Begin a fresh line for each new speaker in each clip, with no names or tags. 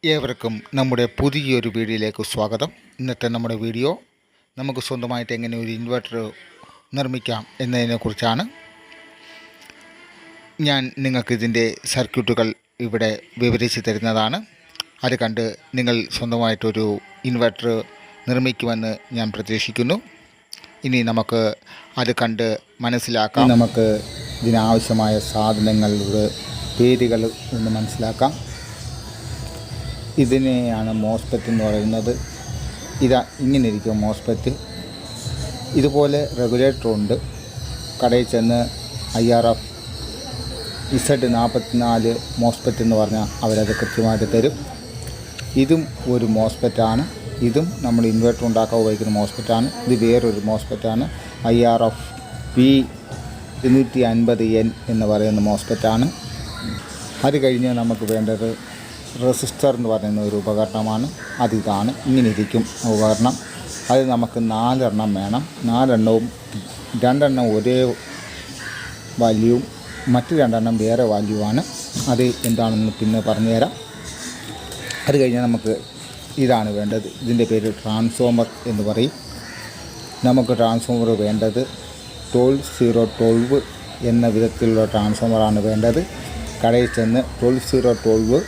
ഏവർക്കും നമ്മുടെ പുതിയൊരു വീഡിയോയിലേക്ക് സ്വാഗതം. ഇന്നത്തെ നമ്മുടെ വീഡിയോ നമുക്ക് സ്വന്തമായിട്ട് എങ്ങനെ ഒരു ഇൻവെർട്ടർ നിർമ്മിക്കാം എന്നതിനെക്കുറിച്ചാണ്. ഞാൻ നിങ്ങൾക്കിതിൻ്റെ സർക്യൂട്ടുകൾ ഇവിടെ വിവരിച്ച് തരുന്നതാണ്. അത് കണ്ട് നിങ്ങൾ സ്വന്തമായിട്ടൊരു ഇൻവെർട്ടർ നിർമ്മിക്കുമെന്ന് ഞാൻ പ്രതീക്ഷിക്കുന്നു. ഇനി നമുക്ക് അത് കണ്ട് മനസ്സിലാക്കാം. നമുക്ക് ഇതിനാവശ്യമായ സാധനങ്ങളുടെ പേരുകൾ ഒന്ന് മനസ്സിലാക്കാം. ഇതിനെയാണ് മോസ്ഫെറ്റ് എന്ന് പറയുന്നത്. ഇങ്ങനെ ഇരിക്കും മോസ്ഫെറ്റ്. ഇതുപോലെ റെഗുലേറ്ററുണ്ട്. കടയിൽ ചെന്ന് IRF Z44 മോസ്ഫെറ്റ് എന്ന് പറഞ്ഞാൽ അവരത് കൃത്യമായിട്ട് തരും. ഇതും ഒരു മോസ്ഫെറ്റാണ്. ഇതും നമ്മൾ ഇൻവെർട്ടർ ഉണ്ടാക്കാൻ ഉപയോഗിക്കുന്ന മോസ്ഫെറ്റാണ്. ഇത് വേറൊരു മോസ്ഫെറ്റാണ്. IRF P250N എന്ന് പറയുന്ന മോസ്ഫെറ്റാണ്. അത് കഴിഞ്ഞ് നമുക്ക് വേണ്ടത് റെസിസ്റ്റർ എന്ന് പറയുന്ന ഒരു ഉപകരണമാണ്. അതിതാണ്. ഇങ്ങനെ ഇരിക്കും ഉപകരണം. അത് നമുക്ക് 4 എണ്ണം വേണം. 4 എണ്ണവും 2 എണ്ണം ഒരേ വാല്യൂവും മറ്റ് 2 എണ്ണം വേറെ വാല്യൂവാണ്. അത് എന്താണെന്ന് പിന്നെ പറഞ്ഞുതരാം. അത് കഴിഞ്ഞാൽ നമുക്ക് ഇതാണ് വേണ്ടത്. ഇതിൻ്റെ പേര് ട്രാൻസ്ഫോമർ എന്ന് പറയും. നമുക്ക് ട്രാൻസ്ഫോമർ വേണ്ടത് 12012 എന്ന വിധത്തിലുള്ള ട്രാൻസ്ഫോമറാണ് വേണ്ടത്. കടയിൽ ചെന്ന് 12012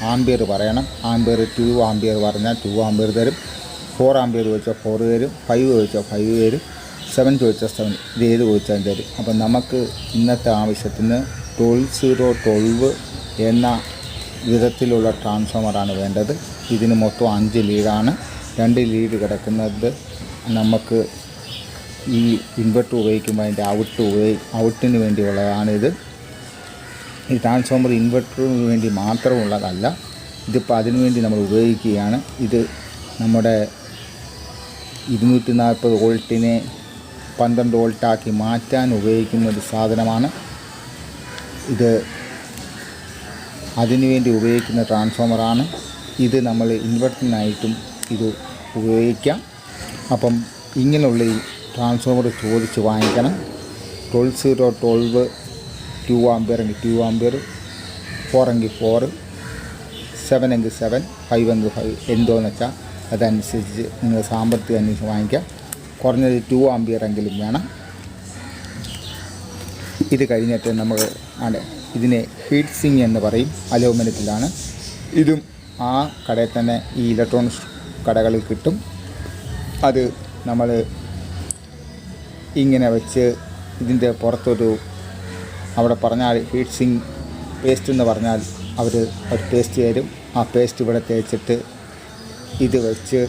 ആംബിയർ പറയണം. ആംബിയർ 2 ആംബിയർ പറഞ്ഞാൽ 2 ആംബിയർ തരും. 4 ആംബിയർ ചോദിച്ചാൽ 4 തരും. 5 ചോദിച്ചാൽ 5 തരും. 7 ചോദിച്ചാൽ 7. ഇത് ഏത് ചോദിച്ചാൽ തരും. അപ്പം നമുക്ക് ഇന്നത്തെ ആവശ്യത്തിന് 12012 എന്ന വിധത്തിലുള്ള ട്രാൻസ്ഫോമറാണ് വേണ്ടത്. ഇതിന് മൊത്തം 5 ലീഡാണ്. 2 ലീഡ് കിടക്കുന്നത് നമുക്ക് ഈ ഇൻവെർട്ടർ ഉപയോഗിക്കുമ്പോൾ അതിൻ്റെ ഔട്ടിന് വേണ്ടിയുള്ളതാണിത്. ഈ ട്രാൻസ്ഫോമർ ഇൻവെർട്ടറിന് വേണ്ടി മാത്രമുള്ളതല്ല. ഇതിപ്പോൾ അതിനു വേണ്ടി നമ്മൾ ഉപയോഗിക്കുകയാണ്. ഇത് നമ്മുടെ 240 വോൾട്ടിനെ 12 വോൾട്ടാക്കി മാറ്റാൻ ഉപയോഗിക്കുന്ന ഒരു സാധനമാണ്. ഇത് അതിനുവേണ്ടി ഉപയോഗിക്കുന്ന ട്രാൻസ്ഫോമറാണ്. ഇത് നമ്മൾ ഇൻവെർട്ടറിനായിട്ടും ഇത് ഉപയോഗിക്കാം. അപ്പം ഇങ്ങനെയുള്ള ഈ ട്രാൻസ്ഫോമർ ചോദിച്ച് വാങ്ങിക്കണം. 12012 2 ആംബിയർ എങ്കിൽ 2 ആംബിയർ, 4 എങ്കിൽ 4, 7 എങ്കിൽ 7, 5 എങ്കിൽ 5 എന്തോന്ന് വെച്ചാൽ അതനുസരിച്ച് നിങ്ങൾ സാമ്പത്തികം അന്വേഷിച്ച് വാങ്ങിക്കാം. കുറഞ്ഞത് 2 ആംബിയർ എങ്കിലും വേണം. ഇത് കഴിഞ്ഞിട്ട് നമ്മൾ ഇതിനെ ഹീറ്റ് സിങ് എന്ന് പറയും. അലൂമിനിയത്തിലാണ്. ഇതും ആ കടയിൽ തന്നെ ഈ ഇലക്ട്രോണിക്സ് കടകളിൽ കിട്ടും. അത് നമ്മൾ ഇങ്ങനെ വെച്ച് ഇതിൻ്റെ പുറത്തൊരു അവിടെ പറഞ്ഞാൽ ഹീറ്റ് സിങ് പേസ്റ്റ് എന്ന് പറഞ്ഞാൽ അവർ ഒരു പേസ്റ്റ് തരും. ആ പേസ്റ്റ് ഇവിടെ തേച്ചിട്ട് ഇത് വെച്ച്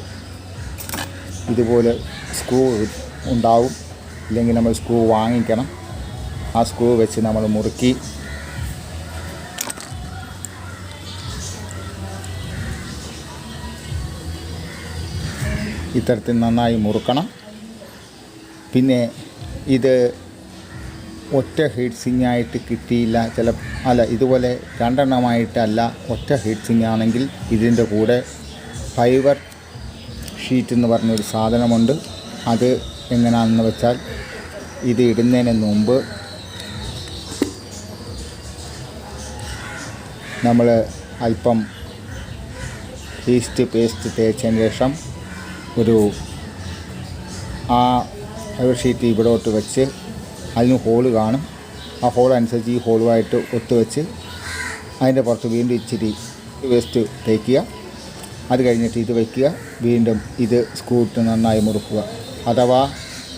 ഇതുപോലെ സ്ക്രൂ ഉണ്ടാവും. ഇല്ലെങ്കിൽ നമ്മൾ സ്ക്രൂ വാങ്ങിക്കണം. ആ സ്ക്രൂ വെച്ച് നമ്മൾ മുറുക്കി ഇത്തരത്തിൽ നന്നായി മുറുക്കണം. പിന്നെ ഇത് ഒറ്റ ഹീറ്റ് സിങ്ങായിട്ട് കിട്ടിയില്ല ഇതുപോലെ 2 എണ്ണമായിട്ടല്ല, ഒറ്റ ഹീറ്റ് സിങ് ആണെങ്കിൽ ഇതിൻ്റെ കൂടെ ഫൈബർ ഷീറ്റ് എന്ന് പറഞ്ഞൊരു സാധനമുണ്ട്. അത് എങ്ങനെയാണെന്ന് വെച്ചാൽ ഇത് ഇടുന്നതിന് മുമ്പ് നമ്മൾ അല്പം പേസ്റ്റ് തേച്ചതിന് ശേഷം ആ ഫൈബർ ഷീറ്റ് ഇവിടോട്ട് വെച്ച് അതിന് ഹോള് കാണും. ആ ഹോൾ അനുസരിച്ച് ഈ ഹോളുമായിട്ട് ഒത്തുവെച്ച് അതിൻ്റെ പുറത്ത് വീണ്ടും ഇച്ചിരി വേസ്റ്റ് തേക്കുക. അത് കഴിഞ്ഞിട്ട് ഇത് വയ്ക്കുക. വീണ്ടും ഇത് സ്ക്രൂ ഇട്ട് നന്നായി മുറുക്കുക. അഥവാ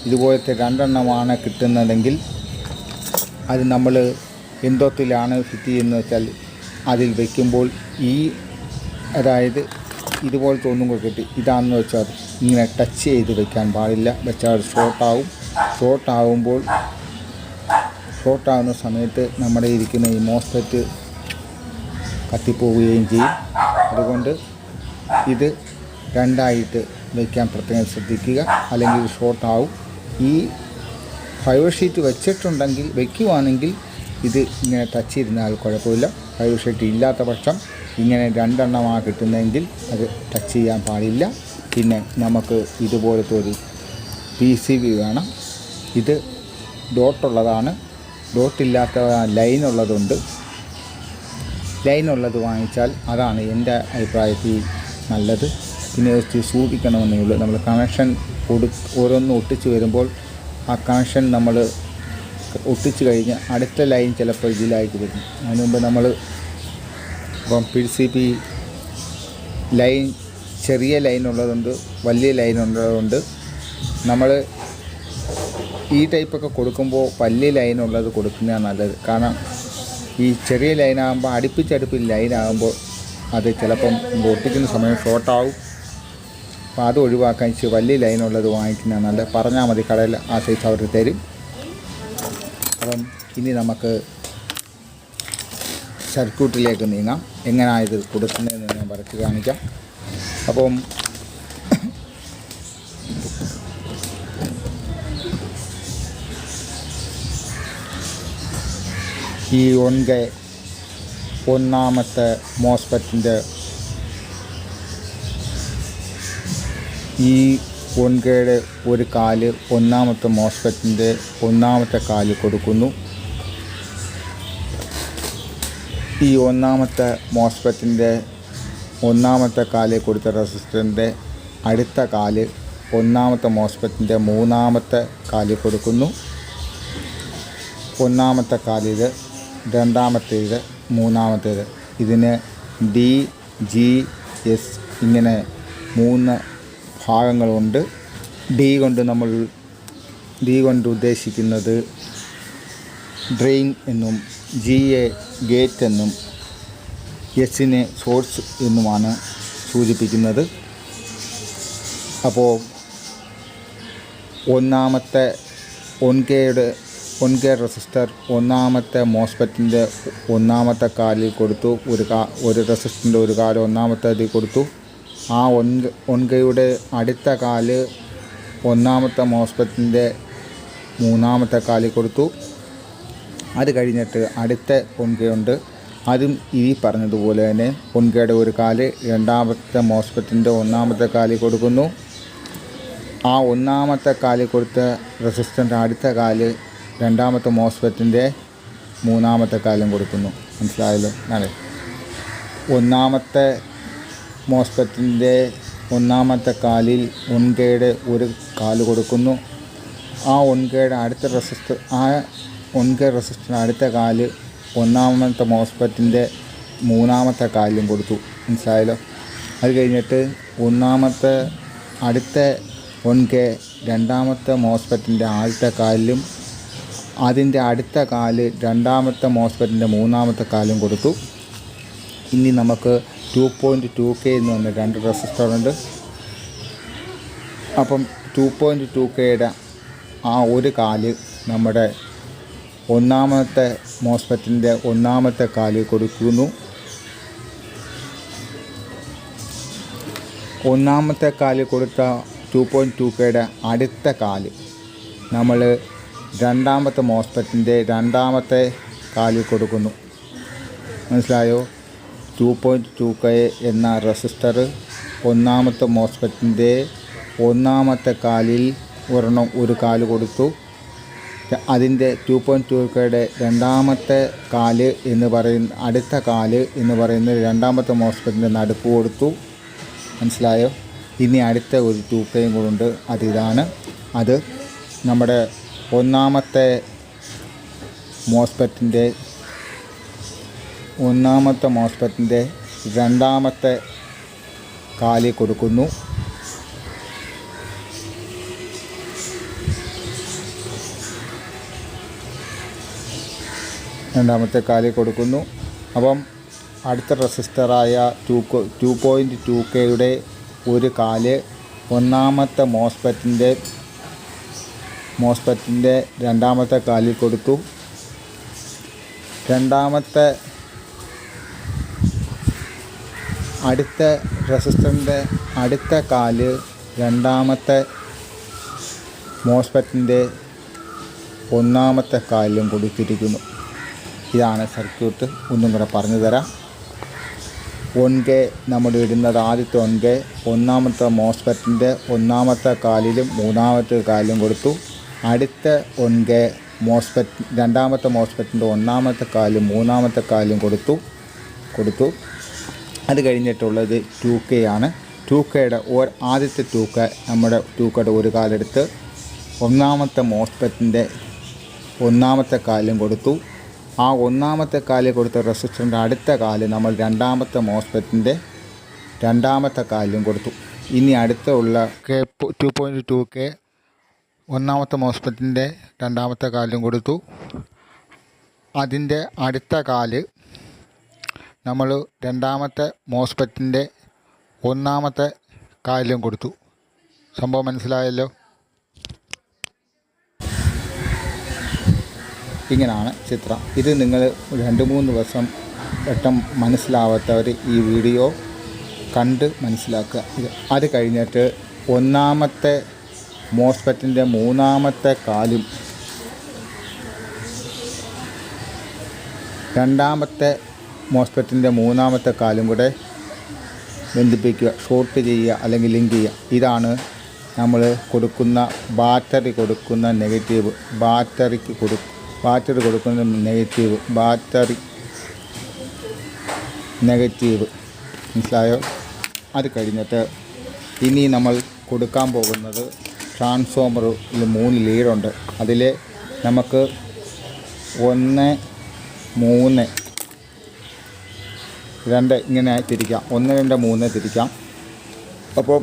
ഇതുപോലത്തെ 2 എണ്ണമാണ് കിട്ടുന്നതെങ്കിൽ അത് നമ്മൾ എന്തോത്തിലാണ് ഫിറ്റ് ചെയ്യുന്നത് വെച്ചാൽ അതിൽ വയ്ക്കുമ്പോൾ അതായത് ഇതുപോലത്തെ ഒന്നും കൂടെ കിട്ടി ഇതാണെന്ന് വെച്ചാൽ ഇങ്ങനെ ടച്ച് ചെയ്ത് വയ്ക്കാൻ പാടില്ല. വെച്ചാൽ ഷോർട്ടാകുന്ന സമയത്ത് നമ്മുടെ ഇരിക്കുന്ന ഈ മോസ്ഫെറ്റ് കത്തിപ്പോവുകയും ചെയ്യും. അതുകൊണ്ട് ഇത് 2ആയിട്ട് വയ്ക്കാൻ പ്രത്യേകം ശ്രദ്ധിക്കുക. അല്ലെങ്കിൽ ഷോർട്ടാവും. ഈ ഫൈബർ ഷീറ്റ് വെച്ചിട്ടുണ്ടെങ്കിൽ വയ്ക്കുവാണെങ്കിൽ ഇത് ഇങ്ങനെ ടച്ച് ചെയ്തിരുന്നാൽ കുഴപ്പമില്ല. ഫൈബർ ഷീറ്റ് ഇല്ലാത്ത പക്ഷം ഇങ്ങനെ 2 എണ്ണമാണ് കിട്ടുന്നതെങ്കിൽ അത് ടച്ച് ചെയ്യാൻ പാടില്ല. പിന്നെ നമുക്ക് ഇതുപോലത്തെ ഒരു PCB വേണം. ഇത് ഡോട്ടുള്ളതാണ്. ഡോട്ടില്ലാത്ത ലൈനുള്ളതുണ്ട്. ലൈനുള്ളത് വാങ്ങിച്ചാൽ അതാണ് എൻ്റെ അഭിപ്രായത്തിൽ നല്ലത്. പിന്നെ വെച്ച് സൂക്ഷിക്കണമെന്നേ ഉള്ളൂ. നമ്മൾ കണക്ഷൻ ഓരോന്ന് ഒട്ടിച്ച് വരുമ്പോൾ ആ കണക്ഷൻ നമ്മൾ ഒട്ടിച്ച് കഴിഞ്ഞ് അടുത്ത ലൈൻ ചിലപ്പോൾ ഇതിലായിട്ട് വരും. അതിന് മുമ്പ് നമ്മൾ ഇപ്പം PCB ലൈൻ ചെറിയ ലൈൻ ഉള്ളതുണ്ട്, വലിയ ലൈൻ ഉള്ളതുണ്ട്. നമ്മൾ ഈ ടൈപ്പൊക്കെ കൊടുക്കുമ്പോൾ വലിയ ലൈനുള്ളത് കൊടുക്കുന്നതാണ് നല്ലത്. കാരണം ഈ ചെറിയ ലൈനാകുമ്പോൾ അടുപ്പിച്ചടുപ്പിൽ ലൈനാകുമ്പോൾ അത് ചിലപ്പം ഒട്ടിക്കുന്ന സമയം ഷോർട്ടാവും. അപ്പോൾ അത് ഒഴിവാക്കാൻ ഇച്ചിരി വലിയ ലൈനുള്ളത് വാങ്ങിക്കുന്നതാണ് നല്ലത്. പറഞ്ഞാൽ മതി, കടയിൽ ആ സൈസ് അവർ തരും. അപ്പം ഇനി നമുക്ക് സർക്യൂട്ടിലേക്ക് നീങ്ങാം. എങ്ങനെയാണ് ഇത് കൊടുക്കുന്നതെന്ന് ഞാൻ വരച്ച് കാണിക്കാം. അപ്പം ഈ ഒന്നാമത്തെ മോസ്ഫെറ്റിൻ്റെ ഈ ഒൻകയുടെ ഒരു കാല് ഒന്നാമത്തെ മോസ്ഫെറ്റിൻ്റെ ഒന്നാമത്തെ കാല് കൊടുക്കുന്നു. ഈ ഒന്നാമത്തെ മോസ്ഫെറ്റിൻ്റെ ഒന്നാമത്തെ കാല് കൊടുത്ത റെസിസ്റ്ററിൻ്റെ അടുത്ത കാല് ഒന്നാമത്തെ മോസ്ഫെറ്റിൻ്റെ മൂന്നാമത്തെ കാല് കൊടുക്കുന്നു. ഒന്നാമത്തെ കാലിത്, രണ്ടാമത്തേത്, മൂന്നാമത്തേത്. ഇതിന് DGS ഇങ്ങനെ 3 ഭാഗങ്ങളുണ്ട്. ഡി കൊണ്ട് ഉദ്ദേശിക്കുന്നത് ഡ്രെയിൻ എന്നും, GA ഗേറ്റ് എന്നും, എസിനെ സോഴ്സ് എന്നുമാണ് സൂചിപ്പിക്കുന്നത്. അപ്പോൾ ഒന്നാമത്തെ ഒൻകെ റെസിസ്റ്റർ ഒന്നാമത്തെ മോസ്ഫെറ്റിൻ്റെ ഒന്നാമത്തെ കാലിൽ കൊടുത്തു. ഒരു റെസിസ്റ്ററിൻ്റെ ഒരു കാല് ഒന്നാമത്തെ ഇതിൽ കൊടുത്തു. ആ ഒൻകയുടെ അടുത്ത കാല് ഒന്നാമത്തെ മോസ്ഫെറ്റിൻ്റെ മൂന്നാമത്തെ കാലിൽ കൊടുത്തു. അത് കഴിഞ്ഞിട്ട് അടുത്ത ഒൻകയുണ്ട്. അതും ഈ പറഞ്ഞതുപോലെ തന്നെ ഒൻകയുടെ ഒരു കാല് രണ്ടാമത്തെ മോസ്ഫെറ്റിൻ്റെ ഒന്നാമത്തെ കാലിൽ കൊടുക്കുന്നു. ആ ഒന്നാമത്തെ കാലിൽ കൊടുത്ത റെസിസ്റ്ററിൻ്റെ അടുത്ത കാല് രണ്ടാമത്തെ മോസ്ഫെറ്റിൻ്റെ മൂന്നാമത്തെ കാലും കൊടുക്കുന്നു. മനസ്സിലായല്ലോ? അതെ, ഒന്നാമത്തെ മോസ്ഫെറ്റിൻ്റെ ഒന്നാമത്തെ കാലിൽ ഒൻകയുടെ ഒരു കാല് കൊടുക്കുന്നു. ആ ഒൻകയുടെ അടുത്ത റെസിസ്റ്ററിന് അടുത്ത കാല് ഒന്നാമത്തെ മോസ്ഫെറ്റിൻ്റെ മൂന്നാമത്തെ കാലിലും കൊടുത്തു. മനസ്സിലായല്ലോ? അത് കഴിഞ്ഞിട്ട് അടുത്ത ഒൻകെ രണ്ടാമത്തെ മോസ്ഫെറ്റിൻ്റെ ആദ്യത്തെ കാലിലും അതിൻ്റെ അടുത്ത കാല് രണ്ടാമത്തെ മോസ്ഫെറ്റിൻ്റെ മൂന്നാമത്തെ കാലും കൊടുത്തു. ഇനി നമുക്ക് 2.2K എന്ന് പറഞ്ഞ 2 റെസിസ്റ്ററുണ്ട്. അപ്പം 2.2Kയുടെ ആ ഒരു കാല് നമ്മുടെ ഒന്നാമത്തെ മോസ്ഫെറ്റിൻ്റെ ഒന്നാമത്തെ കാല് കൊടുക്കുന്നു. ഒന്നാമത്തെ കാല് കൊടുത്ത 2.2Kയുടെ അടുത്ത കാല് നമ്മൾ രണ്ടാമത്തെ മോസ്ഫെറ്റിൻ്റെ രണ്ടാമത്തെ കാലിൽ കൊടുക്കുന്നു. മനസ്സിലായോ? 2.2K എന്ന റെസിസ്റ്റർ ഒന്നാമത്തെ മോസ്ഫെറ്റിൻ്റെ ഒന്നാമത്തെ കാലിൽ ഒരു കാല് കൊടുത്തു. അതിൻ്റെ 2.2Kയുടെ രണ്ടാമത്തെ കാല് എന്ന് പറയുന്ന അടുത്ത കാല് എന്ന് പറയുന്നത് രണ്ടാമത്തെ മോസ്ഫെറ്റിൻ്റെ നടുക്ക് കൊടുത്തു. മനസ്സിലായോ? ഇനി അടുത്ത ഒരു 2Kയും കൂടുണ്ട്. അതിതാണ്. അത് നമ്മുടെ ഒന്നാമത്തെ മോസ്ഫെറ്റിൻ്റെ രണ്ടാമത്തെ കാലിൽ കൊടുക്കുന്നു. അപ്പം അടുത്ത റെസിസ്റ്ററായ 2.2Kയുടെ ഒരു കാല് ഒന്നാമത്തെ മോസ്ഫെറ്റിൻ്റെ രണ്ടാമത്തെ കാലിൽ കൊടുത്തു. അടുത്ത റെസിസ്റ്ററിൻ്റെ അടുത്ത കാല് രണ്ടാമത്തെ മോസ്ഫെറ്റിൻ്റെ ഒന്നാമത്തെ കാലിലും കൊടുത്തിരിക്കുന്നു. ഇതാണ് സർക്യൂട്ട്. ഒന്നും കൂടെ പറഞ്ഞു തരാം. ഒൻകെ നമ്മൾ ഇടുന്നത് ആദ്യത്തെ ഒൻകെ ഒന്നാമത്തെ മോസ്ഫെറ്റിൻ്റെ ഒന്നാമത്തെ കാലിലും മൂന്നാമത്തെ കാലിലും കൊടുത്തു. അടുത്ത ഒൻകെ രണ്ടാമത്തെ മോസ്ഫെറ്റിൻ്റെ ഒന്നാമത്തെ കാലും മൂന്നാമത്തെ കാലും കൊടുത്തു. അത് കഴിഞ്ഞിട്ടുള്ളത് 2K ആണ്. 2Kയുടെ ആദ്യത്തെ 2K നമ്മുടെ 2Kയുടെ ഒരു കാലെടുത്ത് ഒന്നാമത്തെ മോസ്ഫെറ്റിൻ്റെ ഒന്നാമത്തെ കാലും കൊടുത്തു. ആ ഒന്നാമത്തെ കാലിൽ കൊടുത്ത റെസിസ്റ്ററിൻ്റെ അടുത്ത കാല് നമ്മൾ രണ്ടാമത്തെ മോസ്ഫെറ്റിൻ്റെ രണ്ടാമത്തെ കാലിലും കൊടുത്തു. ഇനി അടുത്തുള്ള 2.2K ഒന്നാമത്തെ മോസ്ഫെറ്റിൻ്റെ രണ്ടാമത്തെ കാലിലും കൊടുത്തു. അതിൻ്റെ അടുത്ത കാല് നമ്മൾ രണ്ടാമത്തെ മോസ്ഫെറ്റിൻ്റെ ഒന്നാമത്തെ കാലിലും കൊടുത്തു. സംഭവം മനസ്സിലായല്ലോ? ഇങ്ങനെയാണ് ചിത്രം. ഇത് നിങ്ങൾ 2-3 ദിവസം വട്ടം മനസ്സിലാവാത്തവർ ഈ വീഡിയോ കണ്ട് മനസ്സിലാക്കുക. അത് കഴിഞ്ഞിട്ട് ഒന്നാമത്തെ മോസ്ഫെറ്റിൻ്റെ മൂന്നാമത്തെ കാലും രണ്ടാമത്തെ മോസ്ഫെറ്റിൻ്റെ മൂന്നാമത്തെ കാലും കൂടെ ബന്ധിപ്പിക്കുക, ഷോർട്ട് ചെയ്യുക അല്ലെങ്കിൽ ലിങ്ക് ചെയ്യുക. ഇതാണ് നമ്മൾ കൊടുക്കുന്ന ബാറ്ററി കൊടുക്കുന്ന നെഗറ്റീവ്. ബാറ്ററി കൊടുക്കുന്ന നെഗറ്റീവ് മനസ്സിലായോ? അത് കഴിഞ്ഞിട്ട് ഇനി നമ്മൾ കൊടുക്കാൻ പോകുന്നത് ട്രാൻസ്ഫോമറിൽ 3 ലീഡുണ്ട്. അതിൽ നമുക്ക് 1, 3, 2 ഇങ്ങനെ തിരിക്കാം. 1, 2, 3 തിരിക്കാം. അപ്പം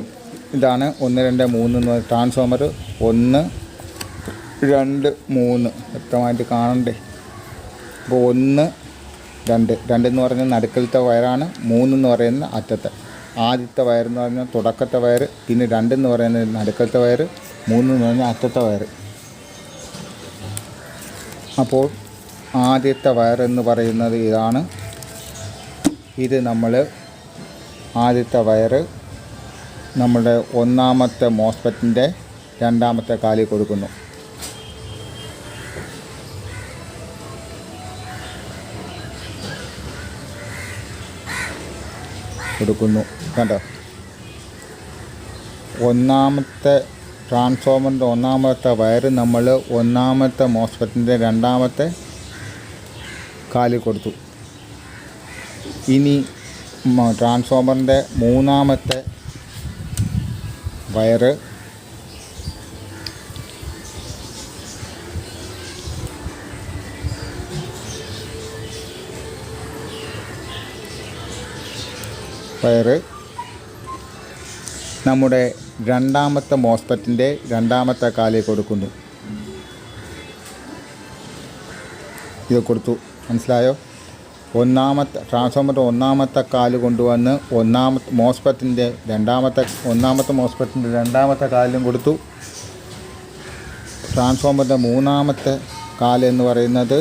ഇതാണ് 1, 2, 3 എന്ന് പറയുന്നത് ട്രാൻസ്ഫോമർ. 1, 2, 3 വ്യക്തമായിട്ട് കാണണ്ടേ? അപ്പോൾ 1, 2 എന്ന് പറയുന്നത് നടുക്കലത്തെ വയറാണ്. 3 എന്ന് പറയുന്നത് അറ്റത്തെ. ആദ്യത്തെ വയറെന്ന് പറഞ്ഞാൽ തുടക്കത്തെ വയർ, പിന്നെ 2 എന്ന് പറയുന്നത് നടുക്കലത്തെ വയർ, 3 എന്ന് പറഞ്ഞാൽ അറ്റത്തെ വയർ. അപ്പോൾ ആദ്യത്തെ വയറെന്ന് പറയുന്നത് ഇതാണ്. ഇത് നമ്മൾ ആദ്യത്തെ വയറ് നമ്മുടെ ഒന്നാമത്തെ മോസ്ഫെറ്റിൻ്റെ രണ്ടാമത്തെ കാലിൽ കൊടുക്കുന്നു. കണ്ടോ? ഒന്നാമത്തെ ട്രാൻസ്ഫോമറിൻ്റെ ഒന്നാമത്തെ വയറ് നമ്മൾ ഒന്നാമത്തെ മോസ്ഫെറ്റിൻ്റെ രണ്ടാമത്തെ കാലിൽ കൊടുത്തു. ഇനി ട്രാൻസ്ഫോമറിൻ്റെ മൂന്നാമത്തെ വയറ് നമ്മുടെ രണ്ടാമത്തെ മോസ്ഫെറ്റിൻ്റെ രണ്ടാമത്തെ കാലിൽ കൊടുക്കുന്നു. ഇത് കൊടുത്തു. മനസ്സിലായോ? ട്രാൻസ്ഫോമറിൻ്റെ ഒന്നാമത്തെ കാല് കൊണ്ടുവന്ന് ഒന്നാമത്തെ മോസ്ഫെറ്റിൻ്റെ രണ്ടാമത്തെ കാലിലും കൊടുത്തു. ട്രാൻസ്ഫോമറിൻ്റെ മൂന്നാമത്തെ കാല് എന്ന് പറയുന്നത്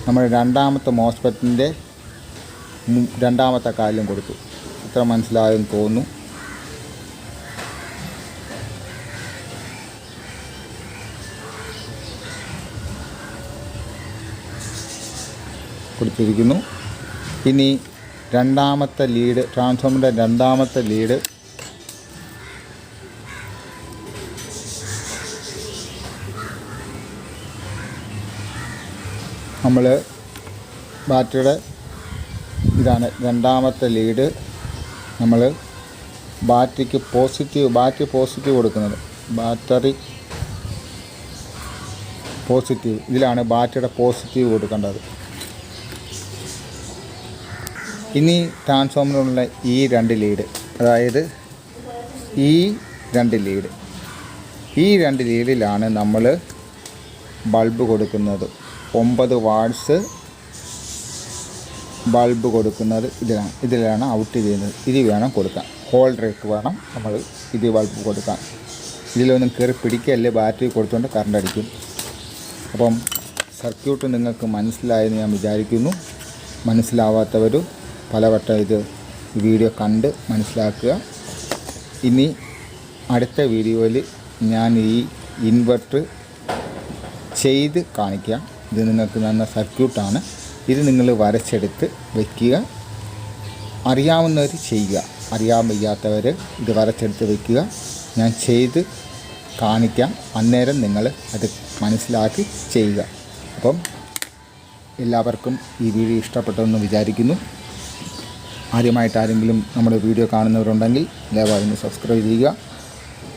നമ്മുടെ രണ്ടാമത്തെ മോസ്ഫെറ്റിൻ്റെ രണ്ടാമത്തെ കാലിലും കൊടുത്തു. ഇത്ര മനസ്സിലായെന്ന് തോന്നുന്നു. കൊടുത്തിരിക്കുന്നു. ഇനി രണ്ടാമത്തെ ലീഡ്, ട്രാൻസ്ഫോമറിൻ്റെ രണ്ടാമത്തെ ലീഡ് നമ്മൾ ബാറ്ററിയുടെ ഇതാണ് രണ്ടാമത്തെ ലീഡ്. നമ്മൾ ബാറ്ററി പോസിറ്റീവ് കൊടുക്കുന്നത്. ബാറ്ററി പോസിറ്റീവ്, ഇതിലാണ് ബാറ്ററിയുടെ പോസിറ്റീവ് കൊടുക്കേണ്ടത്. ഇനി ട്രാൻസ്ഫോമറിലുള്ള ഈ 2 ലീഡ്, അതായത് ഈ 2 ലീഡ്, ഈ 2 ലീഡിലാണ് നമ്മൾ ബൾബ് കൊടുക്കുന്നത്. 9 വാട്ട്സ് ബൾബ് കൊടുക്കുന്നത് ഇതിലാണ് ഔട്ട് ചെയ്യുന്നത്. ഇത് വേണം കൊടുക്കാൻ. ഹോൾഡർക്ക് വേണം നമ്മൾ ഇത് ബൾബ് കൊടുക്കാൻ. ഇതിലൊന്നും കയറി പിടിക്കല്ലേ, ബാറ്ററി കൊടുത്തുകൊണ്ട് കറണ്ട് അടിക്കും. അപ്പം സർക്യൂട്ട് നിങ്ങൾക്ക് മനസ്സിലായെന്ന് ഞാൻ വിചാരിക്കുന്നു. മനസ്സിലാവാത്തവർ പലവട്ടം ഇത് വീഡിയോ കണ്ട് മനസ്സിലാക്കുക. ഇനി അടുത്ത വീഡിയോയിൽ ഞാൻ ഈ ഇൻവെർട്ടർ ചെയ്ത് കാണിക്കാം. ഇത് നിങ്ങൾക്ക് നല്ല സർക്യൂട്ടാണ്. ഇത് നിങ്ങൾ വരച്ചെടുത്ത് വയ്ക്കുക. അറിയാവുന്നവർ ചെയ്യുക, അറിയാൻ വയ്യാത്തവർ ഇത് വരച്ചെടുത്ത് വയ്ക്കുക. ഞാൻ ചെയ്ത് കാണിക്കാം. അന്നേരം നിങ്ങൾ അത് മനസ്സിലാക്കി ചെയ്യുക. അപ്പം എല്ലാവർക്കും ഈ വീഡിയോ ഇഷ്ടപ്പെട്ടെന്ന് വിചാരിക്കുന്നു. ആദ്യമായിട്ട് ആരെങ്കിലും നമ്മുടെ വീഡിയോ കാണുന്നവരുണ്ടെങ്കിൽ ദയവായി ഒന്ന് സബ്സ്ക്രൈബ് ചെയ്യുക.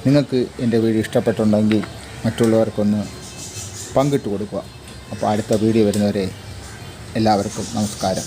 നിങ്ങൾക്ക് എൻ്റെ വീഡിയോ ഇഷ്ടപ്പെട്ടുണ്ടെങ്കിൽ മറ്റുള്ളവർക്കൊന്ന് പങ്കിട്ട് കൊടുക്കുക. അപ്പോൾ അടുത്ത വീഡിയോ വരുന്നവരെ എല്ലാവർക്കും നമസ്കാരം.